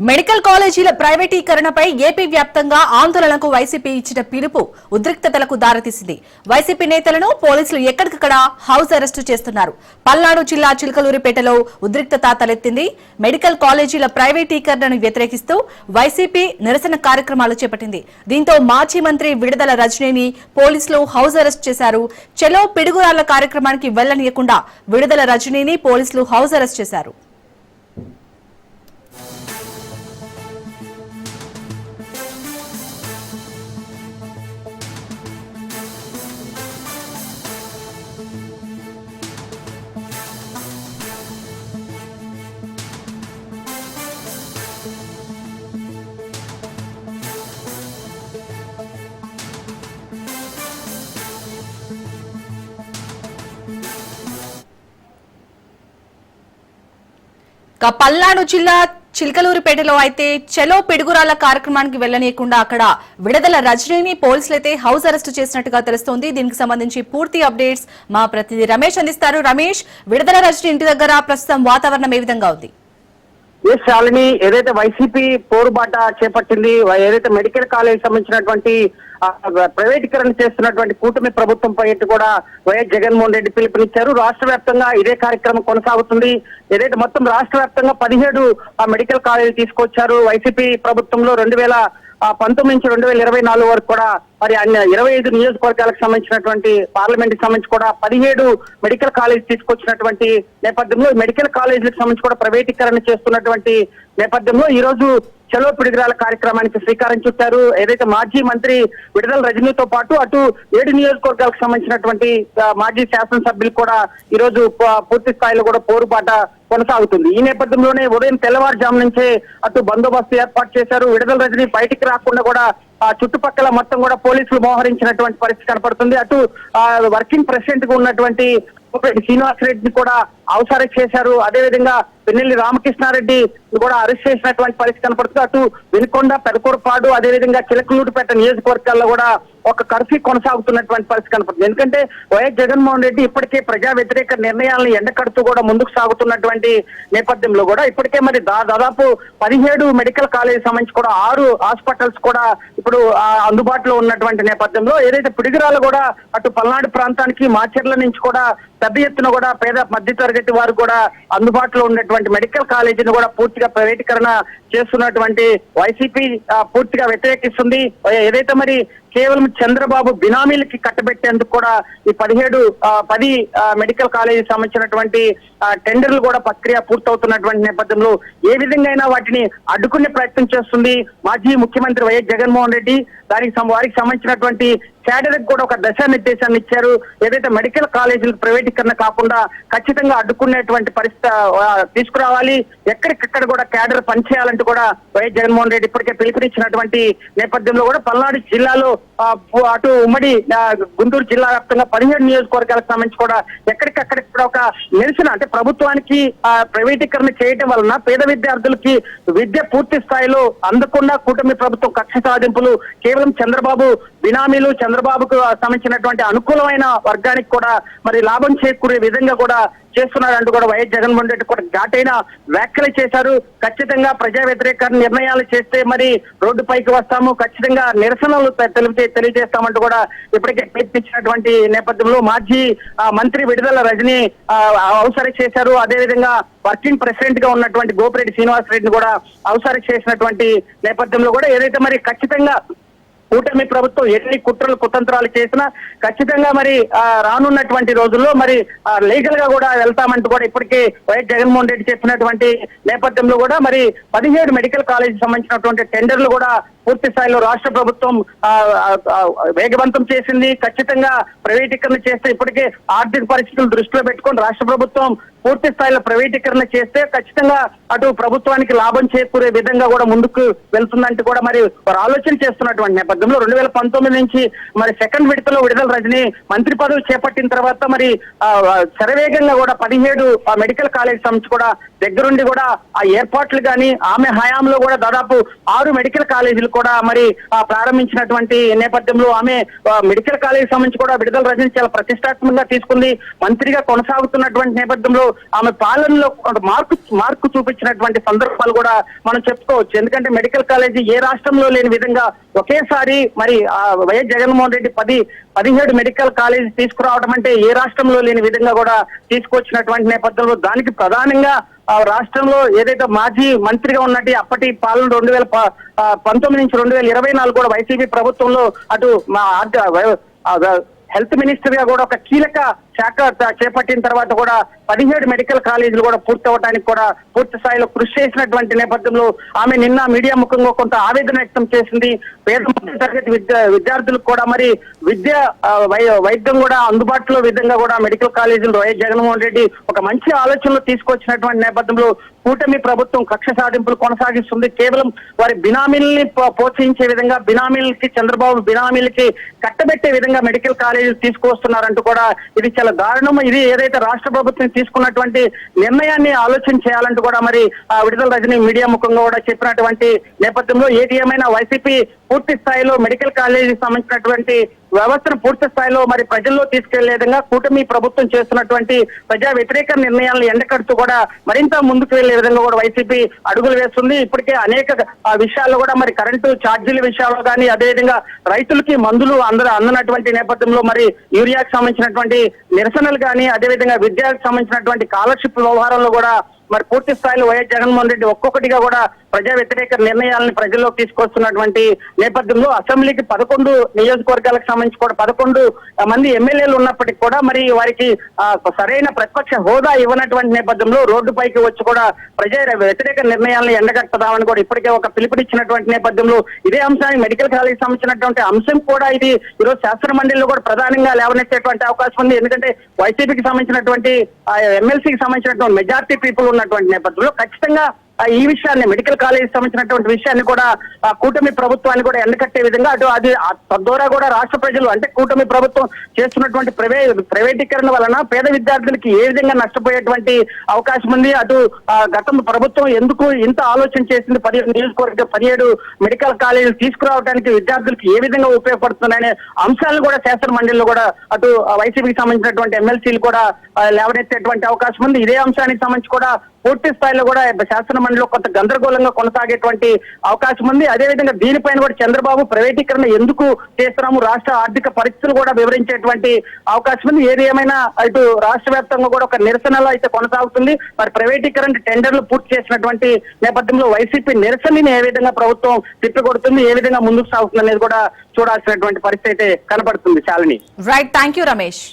Medical కాలేజీల ప్రైవేటీకరణపై AP వ్యాప్తంగా ఆందోళనకు వైసీపీ ఇచ్చిన పిలుపు ఉద్రిక్తతలకు దారితీసింది. వైసీపీ నేతలను పోలీసులు ఎక్కడికక్కడ హౌస్ అరెస్టు చేస్తున్నారు. పల్నాడు జిల్లా చిలకలూరిపేటలో ఉద్రిక్తత తలెత్తింది. మెడికల్ కాలేజీల ప్రైవేటీకరణను వ్యతిరేకిస్తూ వైసీపీ నిరసన కార్యక్రమాలు చేపట్టింది. దీంతో మాజీ మంత్రి విడుదల రజనీని పోలీసులు హౌస్ అరెస్ట్ చేశారు. చెలో పిడుగురాళ్ల కార్యక్రమానికి వెళ్లనీయకుండా విడుదల రజనీని పోలీసులు హౌస్ అరెస్ట్ చేశారు. పల్నాడు జిల్లా చిలకలూరిపేటలో అయితే చెలో పిడుగురాళ్ల కార్యక్రమానికి వెళ్లనీయకుండా అక్కడ విడుదల రజనీని పోలీసులైతే హౌస్ అరెస్టు చేసినట్టుగా తెలుస్తోంది. దీనికి సంబంధించి పూర్తి అప్డేట్స్ మా ప్రతినిధి రమేష్ అందిస్తారు. రమేష్, విడుదల రజనీ ఇంటి దగ్గర ప్రస్తుతం వాతావరణం ఏ విధంగా ఉంది? శాలిని, ఏదైతే వైసీపీ పోరుబాట చేపట్టింది, ఏదైతే మెడికల్ కాలేజ్ సంబంధించినటువంటి ప్రైవేటీకరణ చేస్తున్నటువంటి కూటమి ప్రభుత్వంపై కూడా వైఎస్ జగన్మోహన్ రెడ్డి పిలుపునిచ్చారు. రాష్ట్ర వ్యాప్తంగా ఇదే కార్యక్రమం కొనసాగుతుంది. ఏదైతే మొత్తం రాష్ట్ర వ్యాప్తంగా 17 మెడికల్ కాలేజీలు తీసుకొచ్చారు వైసీపీ ప్రభుత్వంలో. 2019 నుంచి 2024 వరకు కూడా మరి 25 నియోజకవర్గాలకు సంబంధించినటువంటి పార్లమెంట్ కి సంబంధించి కూడా 17 మెడికల్ కాలేజ్ తీసుకొచ్చినటువంటి నేపథ్యంలో మెడికల్ కాలేజీలకు సంబంధించి కూడా ప్రైవేటీకరణ చేస్తున్నటువంటి నేపథ్యంలో ఈ రోజు చలో పిడుగురాల కార్యక్రమానికి శ్రీకారం చుట్టారు. ఏదైతే మాజీ మంత్రి విడుదల రజనీతో పాటు అటు 7 నియోజకవర్గాలకు సంబంధించినటువంటి మాజీ శాసనసభ్యులు కూడా ఈ రోజు పూర్తి స్థాయిలో కూడా పోరుబాట కొనసాగుతుంది. ఈ నేపథ్యంలోనే ఉదయం తెల్లవారుజాము నుంచే అటు బందోబస్తు ఏర్పాటు చేశారు. విడుదల రజనీ బయటికి రాకుండా కూడా చుట్టుపక్కల మొత్తం కూడా పోలీసులు మోహరించినటువంటి పరిస్థితి కనపడుతుంది. అటు వర్కింగ్ ప్రెసిడెంట్ గా ఉన్నటువంటి శ్రీనివాస్ రెడ్డిని కూడా హౌస్ అరెస్ట్ చేశారు. అదేవిధంగా పిన్నెల్లి రామకృష్ణారెడ్డి కూడా అరెస్ట్ చేసినటువంటి పరిస్థితి కనపడుతుంది. అటు వెనుకొండ, పెదకూరపాడు, అదేవిధంగా చిలకలూరిపేట నియోజకవర్గాల్లో కూడా ఒక కర్ఫ్యూ కొనసాగుతున్నటువంటి పరిస్థితి కనపడుతుంది. ఎందుకంటే వైఎస్ జగన్మోహన్ రెడ్డి ఇప్పటికే ప్రజా వ్యతిరేక నిర్ణయాలను ఎండకడుతూ కూడా ముందుకు సాగుతున్నటువంటి నేపథ్యంలో కూడా ఇప్పటికే మరి దాదాపు 17 మెడికల్ కాలేజ్ సంబంధించి కూడా 6 హాస్పిటల్స్ కూడా ఇప్పుడు అందుబాటులో ఉన్నటువంటి నేపథ్యంలో ఏదైతే పిడుగురాలు కూడా అటు పల్నాడు ప్రాంతానికి మాచర్ల నుంచి కూడా పెద్ద ఎత్తున కూడా పేద మధ్య తరగతి వారు కూడా అందుబాటులో ఉన్నటువంటి మెడికల్ కాలేజీని కూడా పూర్తిగా ప్రైవేటీకరణ చేస్తున్నటువంటి వైసీపీ పూర్తిగా వ్యతిరేకిస్తుంది. ఏదైతే మరి కేవలం చంద్రబాబు బినామీలకి కట్టబెట్టేందుకు కూడా ఈ 10 మెడికల్ కాలేజీ సంబంధించినటువంటి టెండర్లు కూడా ప్రక్రియ పూర్తవుతున్నటువంటి నేపథ్యంలో ఏ విధంగా అయినా వాటిని అడ్డుకునే ప్రయత్నం చేస్తుంది మాజీ ముఖ్యమంత్రి వైఎస్ జగన్మోహన్ రెడ్డి. వారికి సంబంధించినటువంటి క్యాడర్కి కూడా ఒక దిశానిర్దేశాన్ని ఇచ్చారు. ఏదైతే మెడికల్ కాలేజీలకు ప్రైవేటీకరణ కాకుండా ఖచ్చితంగా అడ్డుకునేటువంటి పరిస్థితి తీసుకురావాలి, ఎక్కడికక్కడ కూడా క్యాడర్ పనిచేయాలంటూ కూడా వైఎస్ జగన్మోహన్ రెడ్డి ఇప్పటికే పిలుపునిచ్చినటువంటి నేపథ్యంలో కూడా పల్నాడు జిల్లాలో అటు ఉమ్మడి గుంటూరు జిల్లా వ్యాప్తంగా 17 నియోజకవర్గాలకు సంబంధించి కూడా ఎక్కడికక్కడ కూడా ఒక నిరసన, అంటే ప్రభుత్వానికి ప్రైవేటీకరణ చేయడం వలన పేద విద్యార్థులకి విద్య పూర్తి స్థాయిలో అందకుండా కూటమి ప్రభుత్వం కక్ష సాధింపులు, కేవలం చంద్రబాబు బినామీలు, చంద్రబాబుకు సంబంధించినటువంటి అనుకూలమైన వర్గానికి కూడా మరి లాభం చేకూరే విధంగా కూడా చేస్తున్నారంటూ కూడా వైఎస్ జగన్మోహన్ రెడ్డి కూడా ఘాటైన వ్యాఖ్యలు చేశారు. ఖచ్చితంగా ప్రజా వ్యతిరేక నిర్ణయాలు చేస్తే మరి రోడ్డుపైకి వస్తాము, ఖచ్చితంగా నిరసనలు తెలియజేస్తామంటూ కూడా ఇప్పటికే ప్రయత్నించినటువంటి నేపథ్యంలో మాజీ మంత్రి విడుదల రజనీ హౌస్ అరెస్ట్ చేశారు. అదేవిధంగా వర్కింగ్ ప్రెసిడెంట్ గా ఉన్నటువంటి గోపిరెడ్డి శ్రీనివాస్ రెడ్డిని కూడా హౌస్ అరెస్ట్ చేసినటువంటి నేపథ్యంలో కూడా ఏదైతే మరి ఖచ్చితంగా కూటమి ప్రభుత్వం ఎన్ని కుట్రలు కుతంత్రాలు చేసినా ఖచ్చితంగా మరి రానున్నటువంటి రోజుల్లో మరి లీగల్ గా కూడా వెళ్తామంటూ కూడా ఇప్పటికే వైఎస్ జగన్మోహన్ రెడ్డి చెప్పినటువంటి నేపథ్యంలో కూడా మరి 17 మెడికల్ కాలేజీ సంబంధించినటువంటి టెండర్లు కూడా పూర్తి స్థాయిలో రాష్ట్ర ప్రభుత్వం వేగవంతం చేసింది. ఖచ్చితంగా ప్రైవేటీకరణ చేస్తే ఇప్పటికే ఆర్థిక పరిస్థితులు దృష్టిలో పెట్టుకొని రాష్ట్ర ప్రభుత్వం పూర్తి స్థాయిలో ప్రైవేటీకరణ చేస్తే ఖచ్చితంగా అటు ప్రభుత్వానికి లాభం చేకూరే విధంగా కూడా ముందుకు వెళ్తుందంటూ కూడా మరి వారు ఆలోచన చేస్తున్నటువంటి నేపథ్యం. నేపథ్యంలో 2019 నుంచి మరి సెకండ్ విడతలో విడుదల రజని మంత్రి పదవి చేపట్టిన తర్వాత మరి శరవేగంగా కూడా 17 మెడికల్ కాలేజ్ సంస్థ కూడా దగ్గరుండి కూడా ఆ ఏర్పాట్లు కానీ ఆమె హయాంలో కూడా దాదాపు 6 మెడికల్ కాలేజీలు కూడా మరి ప్రారంభించినటువంటి నేపథ్యంలో ఆమె మెడికల్ కాలేజ్ సంబంధించి కూడా విడుదల రజని చాలా ప్రతిష్టాత్మకంగా తీసుకుంది. మంత్రిగా కొనసాగుతున్నటువంటి నేపథ్యంలో ఆమె పాలనలో మార్పు చూపించినటువంటి సందర్భాలు కూడా మనం చెప్పుకోవచ్చు. ఎందుకంటే మెడికల్ కాలేజీ ఏ రాష్ట్రంలో లేని విధంగా ఒకేసారి మరి YS Jaganmohan Reddy 17 medical college తీసుకురావడం అంటే ఏ రాష్ట్రంలో లేని విధంగా కూడా తీసుకొచ్చినటువంటి నేపథ్యంలో దానికి ప్రధానంగా రాష్ట్రంలో ఏదైతే మాజీ మంత్రిగా ఉన్నట్టు అప్పటి పాలన 2019 నుంచి 2024 కూడా వైసీపీ ప్రభుత్వంలో అటు హెల్త్ మినిస్టర్ గా కూడా ఒక కీలక శాఖ చేపట్టిన తర్వాత కూడా 17 మెడికల్ కాలేజీలు కూడా పూర్తి అవడానికి కూడా పూర్తి స్థాయిలో కృషి చేసినటువంటి నేపథ్యంలో ఆమె నిన్న మీడియా ముఖంగా కొంత ఆవేదన వ్యక్తం చేసింది. పేద మధ్యతరగతి విద్యార్థులకు కూడా మరి వైద్యం కూడా అందుబాటులో విధంగా కూడా మెడికల్ కాలేజీలు వైఎస్ జగన్మోహన్ రెడ్డి ఒక మంచి ఆలోచనలు తీసుకొచ్చినటువంటి నేపథ్యంలో కూటమి ప్రభుత్వం కక్ష సాధింపులు కొనసాగిస్తుంది. కేవలం వారి బినామీల్ని ప్రోత్సహించే విధంగా బినామీలకి చంద్రబాబు బినామీలకి కట్టబెట్టే విధంగా మెడికల్ కాలేజీలు తీసుకొస్తున్నారంటూ కూడా ఇది చాలా దారుణం. ఇది ఏదైతే రాష్ట్ర ప్రభుత్వం తీసుకున్నటువంటి నిర్ణయాన్ని ఆలోచన చేయాలంటూ కూడా మరి విడుదల రజని మీడియా ముఖంగా కూడా చెప్పినటువంటి నేపథ్యంలో ఏది ఏమైనా వైసీపీ పూర్తి స్థాయిలో మెడికల్ కాలేజీకి సంబంధించినటువంటి వ్యవస్థను పూర్తి స్థాయిలో మరి ప్రజల్లో తీసుకెళ్లే విధంగా కూటమి ప్రభుత్వం చేస్తున్నటువంటి ప్రజా వ్యతిరేక నిర్ణయాలను ఎండకడుతూ కూడా మరింత ముందుకు వెళ్లే విధంగా కూడా వైసీపీ అడుగులు వేస్తుంది. ఇప్పటికే అనేక విషయాల్లో కూడా మరి కరెంటు ఛార్జీల విషయాల్లో కానీ అదేవిధంగా రైతులకి మందులు అందనటువంటి నేపథ్యంలో మరి యూరియాకి సంబంధించినటువంటి నిరసనలు కానీ అదేవిధంగా విద్యాకు సంబంధించినటువంటి స్కాలర్షిప్ వ్యవహారంలో కూడా మరి పూర్తి స్థాయిలో వైఎస్ జగన్మోహన్ రెడ్డి ఒక్కొక్కటిగా కూడా ప్రజా వ్యతిరేక నిర్ణయాలను ప్రజల్లోకి తీసుకొస్తున్నటువంటి నేపథ్యంలో అసెంబ్లీకి 11 నియోజకవర్గాలకు సంబంధించి కూడా 11 మంది ఎమ్మెల్యేలు ఉన్నప్పటికీ కూడా మరి వారికి సరైన ప్రతిపక్ష హోదా ఇవ్వనటువంటి నేపథ్యంలో రోడ్డుపైకి వచ్చి కూడా ప్రజా వ్యతిరేక నిర్ణయాలను ఎండగట్టదామని కూడా ఇప్పటికే ఒక పిలుపునిచ్చినటువంటి నేపథ్యంలో ఇదే అంశానికి మెడికల్ కాలేజీకి సంబంధించినటువంటి అంశం కూడా ఇది ఈరోజు శాసన మండలిలో కూడా ప్రధానంగా లేవనెత్తేటువంటి అవకాశం ఉంది. ఎందుకంటే వైసీపీకి సంబంధించినటువంటి ఎమ్మెల్సీకి సంబంధించినటువంటి మెజార్టీ పీపుల్ ఉన్నటువంటి నేపథ్యంలో ఖచ్చితంగా ఈ విషయాన్ని మెడికల్ కాలేజీ సంబంధించినటువంటి విషయాన్ని కూడా కూటమి ప్రభుత్వాన్ని కూడా ఎండకట్టే విధంగా అటు అది తద్వారా కూడా రాష్ట్ర ప్రజలు అంటే కూటమి ప్రభుత్వం చేస్తున్నటువంటి ప్రైవేటీకరణ వలన పేద విద్యార్థులకి ఏ విధంగా నష్టపోయేటువంటి అవకాశం ఉంది. అటు గతం ప్రభుత్వం ఎందుకు ఇంత ఆలోచన చేసింది 17 మెడికల్ కాలేజీలు తీసుకురావడానికి విద్యార్థులకు ఏ విధంగా ఉపయోగపడుతుందనే అంశాలను కూడా శాసన మండలిలో కూడా అటు వైసీపీకి సంబంధించినటువంటి ఎమ్మెల్సీలు కూడా లేవనెత్తేటువంటి అవకాశం ఉంది. ఇదే అంశానికి సంబంధించి కూడా పూర్తి స్థాయిలో కూడా శాసన మండలిలో కొంత గందరగోళంగా కొనసాగేటువంటి అవకాశం ఉంది. అదేవిధంగా దీనిపైన కూడా చంద్రబాబు ప్రైవేటీకరణ ఎందుకు చేస్తున్నాము రాష్ట్ర ఆర్థిక పరిస్థితులు కూడా వివరించేటువంటి అవకాశం ఉంది. ఏది ఏమైనా ఇటు రాష్ట్ర వ్యాప్తంగా కూడా ఒక నిరసనలో అయితే కొనసాగుతుంది. మరి ప్రైవేటీకరణ టెండర్లు పూర్తి చేసినటువంటి నేపథ్యంలో వైసీపీ నిరసనని ఏ విధంగా ప్రభుత్వం తిప్పికొడుతుంది, ఏ విధంగా ముందుకు సాగుతుంది అనేది కూడా చూడాల్సినటువంటి పరిస్థితి అయితే కనబడుతుంది. Shalini. Right, thank you Ramesh.